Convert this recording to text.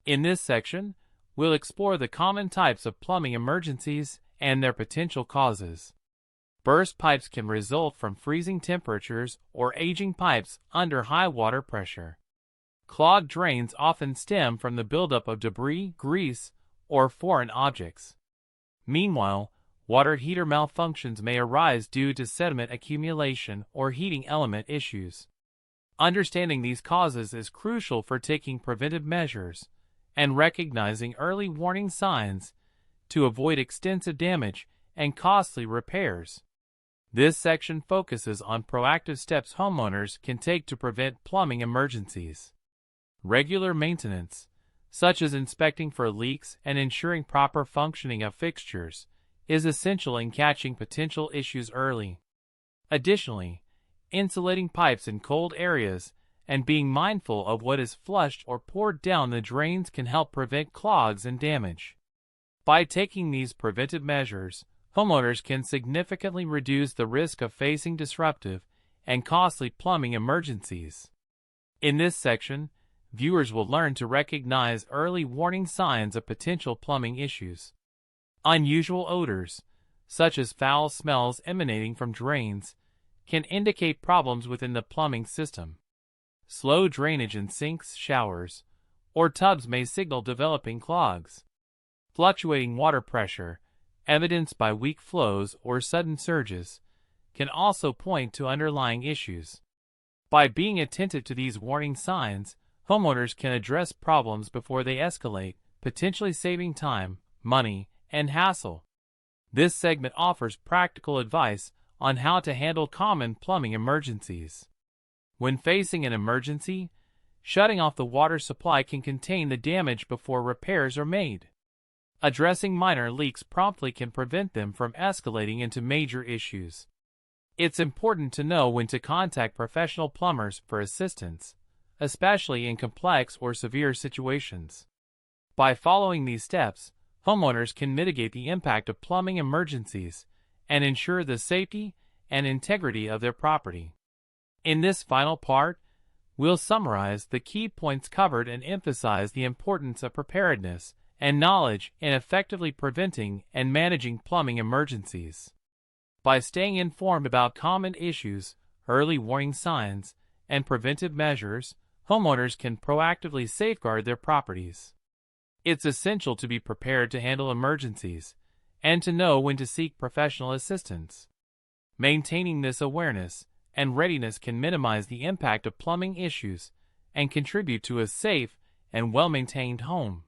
In this section, we'll explore the common types of plumbing emergencies and their potential causes. Burst pipes can result from freezing temperatures or aging pipes under high water pressure. Clogged drains often stem from the buildup of debris, grease, or foreign objects. Meanwhile, water heater malfunctions may arise due to sediment accumulation or heating element issues. Understanding these causes is crucial for taking preventive measures and recognizing early warning signs to avoid extensive damage and costly repairs. This section focuses on proactive steps homeowners can take to prevent plumbing emergencies. Regular maintenance, such as inspecting for leaks and ensuring proper functioning of fixtures, is essential in catching potential issues early. Additionally, insulating pipes in cold areas and being mindful of what is flushed or poured down the drains can help prevent clogs and damage. By taking these preventive measures, homeowners can significantly reduce the risk of facing disruptive and costly plumbing emergencies. In this section, viewers will learn to recognize early warning signs of potential plumbing issues. Unusual odors, such as foul smells emanating from drains, can indicate problems within the plumbing system. Slow drainage in sinks, showers, or tubs may signal developing clogs. Fluctuating water pressure, evidenced by weak flows or sudden surges, can also point to underlying issues. By being attentive to these warning signs, homeowners can address problems before they escalate, potentially saving time, money, and hassle. This segment offers practical advice on how to handle common plumbing emergencies. When facing an emergency, shutting off the water supply can contain the damage before repairs are made. Addressing minor leaks promptly can prevent them from escalating into major issues. It's important to know when to contact professional plumbers for assistance, especially in complex or severe situations. By following these steps, homeowners can mitigate the impact of plumbing emergencies and ensure the safety and integrity of their property. In this final part, we'll summarize the key points covered and emphasize the importance of preparedness and knowledge in effectively preventing and managing plumbing emergencies. By staying informed about common issues, early warning signs, and preventive measures, homeowners can proactively safeguard their properties. It's essential to be prepared to handle emergencies and to know when to seek professional assistance. Maintaining this awareness and readiness can minimize the impact of plumbing issues and contribute to a safe and well-maintained home.